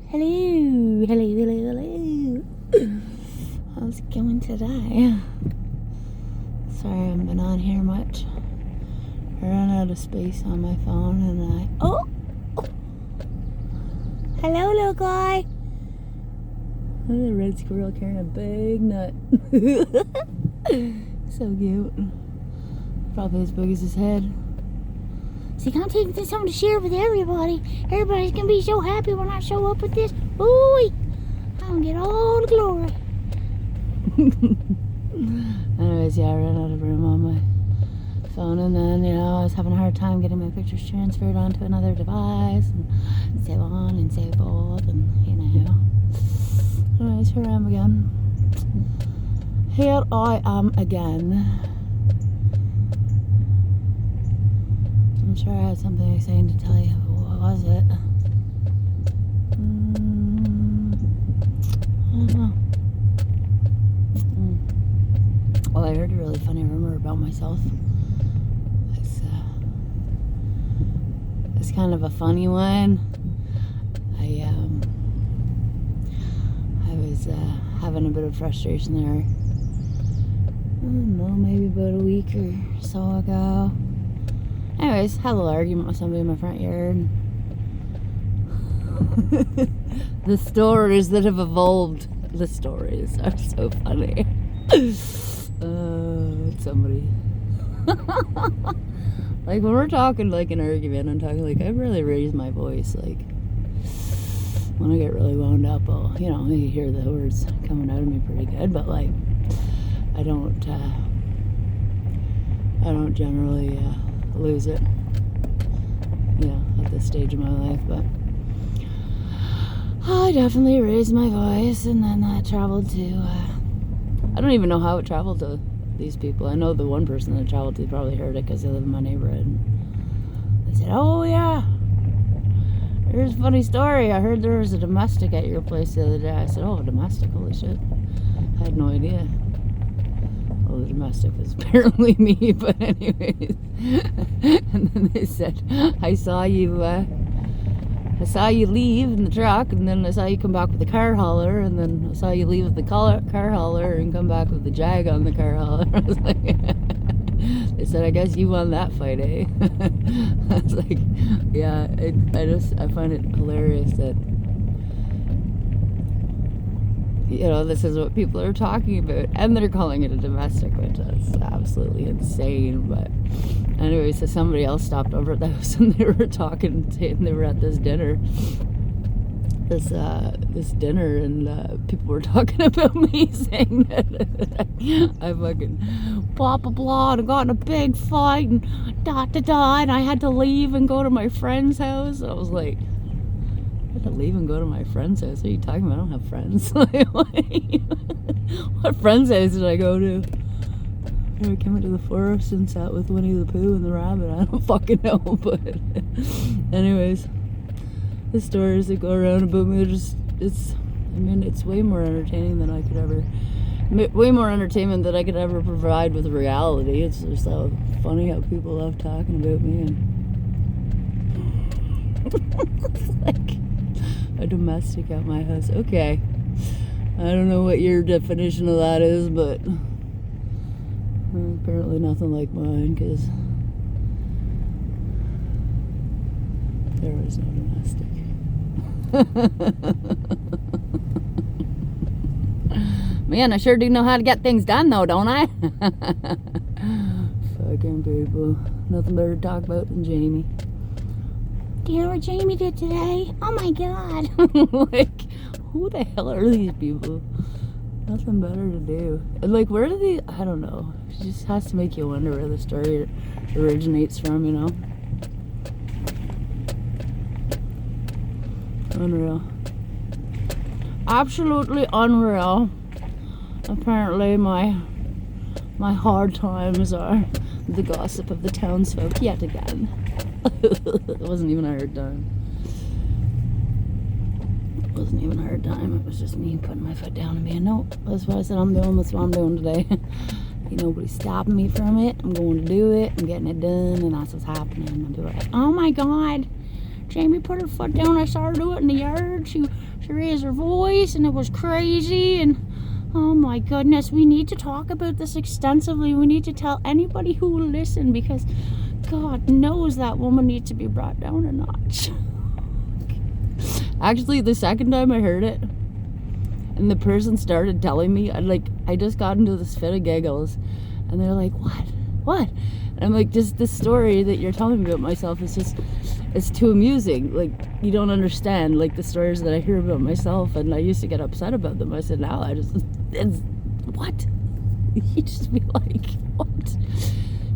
Hello, hello, hello, hello. How's it going today? Sorry I haven't been on here much. I ran out of space on my phone and oh! Hello, little guy. Look at the red squirrel carrying a big nut. So cute. Probably as big as his head. So you can't take this home to share with everybody. Everybody's gonna be so happy when I show up with this. Ooh, I'm gonna get all the glory. Anyways, yeah, I ran out of room on my phone, and then, I was having a hard time getting my pictures transferred onto another device, and so on and so forth, and Anyways, here I am again. Here I am again. I'm sure I had something exciting to tell you. What was it? I don't know. Well, I heard a really funny rumor about myself. It's kind of a funny one. I was having a bit of frustration there. I don't know, maybe about a week or so ago. Anyways, had a little argument with somebody in my front yard. The stories that have evolved. The stories are so funny. Somebody. Like, when we're talking like an argument, I'm talking like I really raise my voice. Like, when I get really wound up, I'll, you hear the words coming out of me pretty good, but like, I don't generally lose it, at this stage of my life, but I definitely raised my voice, and then that traveled to, I don't even know how it traveled to these people. I know the one person that it traveled to probably heard it because they live in my neighborhood. They said, oh yeah, here's a funny story. I heard there was a domestic at your place the other day. I said, oh, a domestic, holy shit. I had no idea. Well, the domestic was apparently me, but anyways. And then they said, I saw you leave in the truck, and then I saw you come back with the car hauler, and then I saw you leave with the car hauler and come back with the Jag on the car hauler. I was like, they said, I guess you won that fight, eh? I was like, yeah, I find it hilarious that, this is what people are talking about, and they're calling it a domestic, which is absolutely insane. But anyway, so somebody else stopped over at the house, and they were talking, and they were at this dinner, and people were talking about me, saying that I fucking blah blah blah and got in a big fight and and I had to leave and go to my friend's house. I was like, I had to leave and go to my friend's house? What are you talking about? I don't have friends. What friend's house did I go to? I came into the forest and sat with Winnie the Pooh and the rabbit. I don't fucking know, but anyways, the stories that go around about me it's way more entertaining than I could ever, way more entertainment than I could ever provide with reality. It's just so funny how people love talking about me, and it's like a domestic at my house. Okay, I don't know what your definition of that is, but apparently nothing like mine, because there was no domestic. Man, I sure do know how to get things done, though, don't I? Fucking people. Nothing better to talk about than Jamie. Do you know what Jamie did today? Oh my god. Like, who the hell are these people? Nothing better to do. And like, where do they, I don't know. It just has to make you wonder where the story originates from, Unreal. Absolutely unreal. Apparently my hard times are the gossip of the townsfolk yet again. It wasn't even a hard time. It wasn't even a hard time. It was just me putting my foot down and being, no, that's what I said I'm doing. That's what I'm doing today. Nobody's stopping me from it. I'm going to do it. I'm getting it done, and that's what's happening. I'm doing it. Oh my god. Jamie put her foot down. I saw her do it in the yard. She raised her voice, and it was crazy. And oh my goodness, we need to talk about this extensively. We need to tell anybody who will listen, because God knows that woman needs to be brought down a notch. Actually, the second time I heard it, and the person started telling me, I just got into this fit of giggles, and they're like, what? And I'm like, just this story that you're telling me about myself is just, it's too amusing. Like, you don't understand, like, the stories that I hear about myself, and I used to get upset about them. I said, now it's, what? You just be like, what?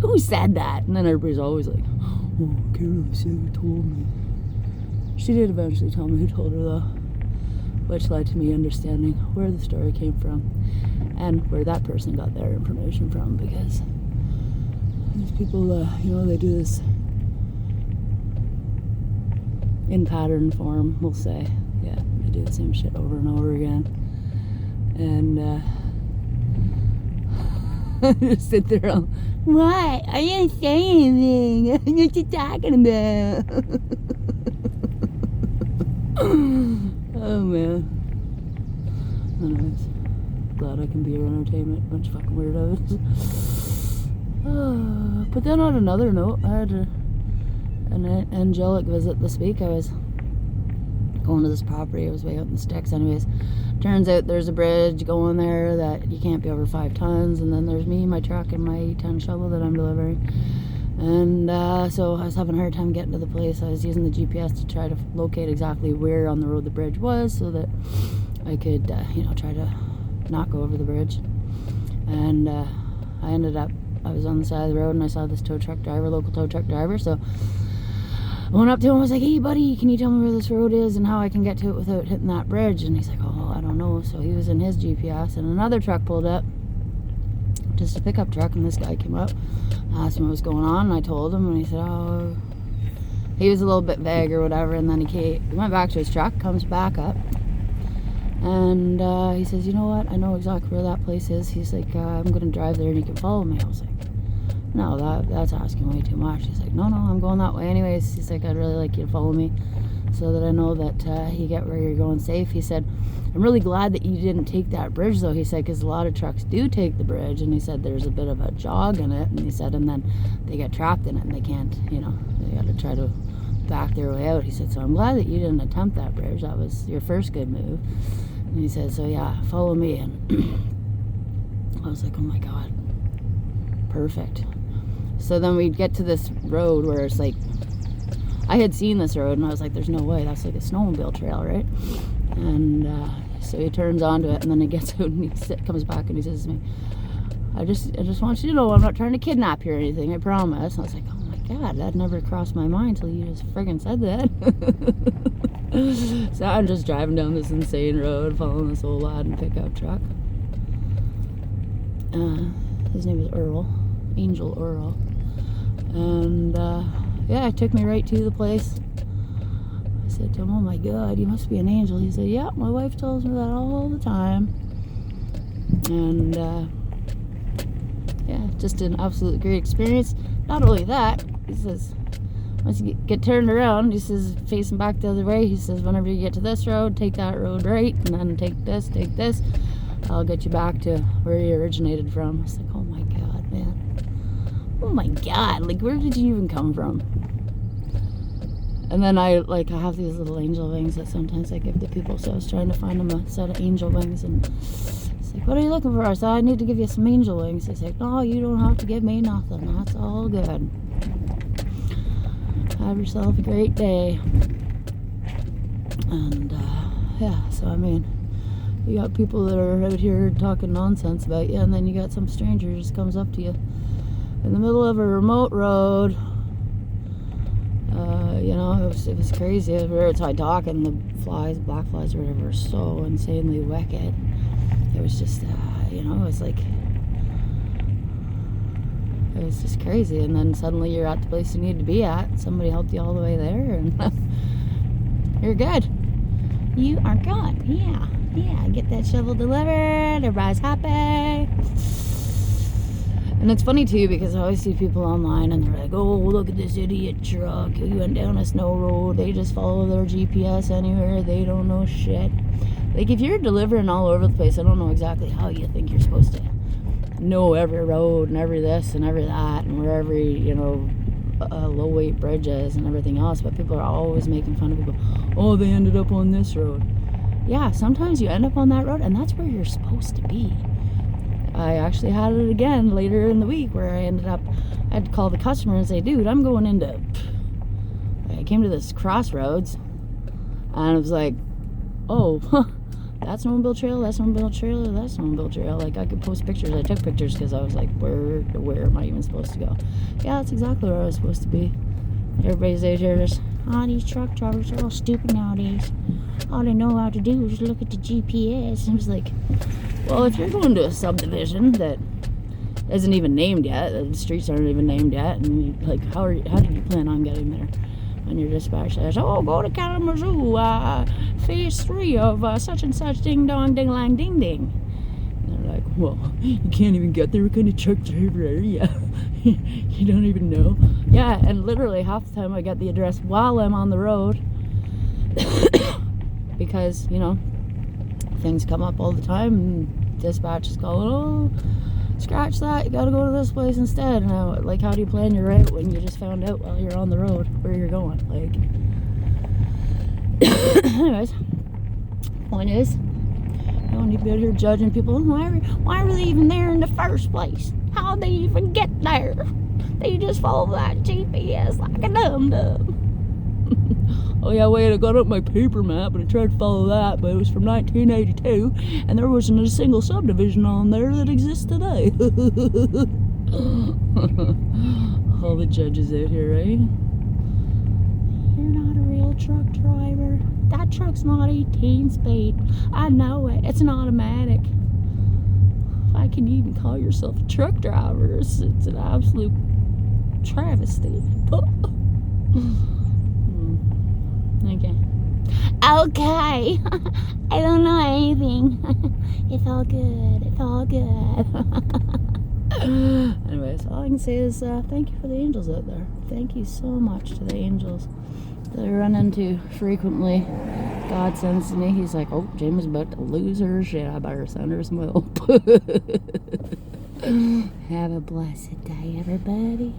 Who said that? And then everybody's always like, oh, Carol said who told me. She did eventually tell me who told her, though, which led to me understanding where the story came from and where that person got their information from, because these people, they do this in pattern form, we'll say. Yeah, they do the same shit over and over again. And I just sit there all, what? I didn't say anything. What you talking about? Oh man. Anyways, glad I can be your entertainment. Bunch of fucking weirdos. But then on another note, I had an angelic visit this week. I was going to this property. I was way out in the sticks. Anyways, turns out there's a bridge going there that you can't be over 5 tons. And then there's me, my truck, and my 10 shovel that I'm delivering. And so I was having a hard time getting to the place. I was using the GPS to try to locate exactly where on the road the bridge was, so that I could, try to not go over the bridge. And I was on the side of the road, and I saw this local tow truck driver. So I went up to him. I was like, hey buddy, can you tell me where this road is and how I can get to it without hitting that bridge? And he's like, oh, I don't know. So he was in his GPS, and another truck pulled up, just a pickup truck, and this guy came up, asked him what was going on, and I told him, and he said, oh, he was a little bit vague or whatever. And then he went back to his truck, comes back up, and he says, you know what, I know exactly where that place is. He's like, I'm going to drive there and you can follow me. I was like, no, that's asking way too much. He's like, no, I'm going that way anyways. He's like, I'd really like you to follow me so that I know that you get where you're going safe. He said, I'm really glad that you didn't take that bridge though. He said, because a lot of trucks do take the bridge, and he said there's a bit of a jog in it, and he said, and then they get trapped in it and they can't, they got to try to back their way out. He said, so I'm glad that you didn't attempt that bridge. That was your first good move. And he said, so yeah, follow me. And I was like, oh my God, perfect. So then we'd get to this road where it's like, I had seen this road and I was like, there's no way, that's like a snowmobile trail, right? And so he turns onto it, and then he gets out and he comes back and he says to me, I just want you to know I'm not trying to kidnap you or anything, I promise. And I was like, oh my God, that never crossed my mind till you just friggin' said that. So I'm just driving down this insane road, following this old lad in a pickup truck. His name is Angel Earl. And it took me right to the place. I said to him, oh my God, you must be an angel. He said, yeah, my wife tells me that all the time. And just an absolutely great experience. Not only that, he says, once you get turned around, he says, facing back the other way, he says, whenever you get to this road, take that road right, and then take this, I'll get you back to where you originated from. I was like, oh my God, man. Oh my God, like, where did you even come from? And then I have these little angel wings that sometimes I give to people, so I was trying to find them a set of angel wings, and it's like, what are you looking for? I said, I need to give you some angel wings. He's like, no, you don't have to give me nothing. That's all good. Have yourself a great day. And so I mean, you got people that are out here talking nonsense about you, and then you got some stranger who just comes up to you in the middle of a remote road. It was crazy. We were outside talking, the black flies or whatever, were so insanely wicked. It was just, it was just crazy. And then suddenly you're at the place you need to be at. Somebody helped you all the way there, and you're good. You are good. Yeah. Get that shovel delivered. Everybody's happy. And it's funny too because I always see people online and they're like, oh, look at this idiot truck. He went down a snow road. They just follow their GPS anywhere. They don't know shit. Like, if you're delivering all over the place, I don't know exactly how you think you're supposed to know every road and every this and every that and where every, low weight bridge is and everything else. But people are always making fun of people. Oh, they ended up on this road. Yeah, sometimes you end up on that road and that's where you're supposed to be. I actually had it again later in the week where I had to call the customer and say, dude, I'm going into, I came to this crossroads and I was like, oh, that's Snowmobile Trail, that's Snowmobile Trail, that's Snowmobile Trail. Like, I could post pictures. I took pictures because I was like, where am I even supposed to go? Yeah, that's exactly where I was supposed to be. Everybody's out here just, these truck drivers are all stupid nowadays. All they know how to do is look at the GPS. And I was like, well, if you're going to a subdivision that isn't even named yet, the streets aren't even named yet, and how did you plan on getting there? And your dispatch says, oh, go to Kalamazoo, phase 3 of such and such, ding dong, ding lang, ding ding. And they're like, well, you can't even get there. What kind of truck driver are you? You don't even know. Yeah, and literally half the time I get the address while I'm on the road. Because, things come up all the time and dispatch is going, oh, scratch that, you gotta go to this place instead. And how do you plan your route when you just found out while you're on the road where you're going? Anyways, point is, you don't need to be out here judging people. Why were they even there in the first place? How'd they even get there? They just follow that GPS like a dum-dum. Oh yeah, wait, I got up my paper map and I tried to follow that, but it was from 1982 and there wasn't a single subdivision on there that exists today. All the judges out here, right? You're not a real truck driver. That truck's not 18 speed. I know it. It's an automatic. If I can even call yourself a truck driver, it's an absolute travesty. Okay. I don't know anything. It's all good. It's all good. Anyways, all I can say is thank you for the angels out there. Thank you so much to the angels that I run into frequently. God sends to me. He's like, oh, Jamie's about to lose her shit. I better send her some help. Have a blessed day, everybody.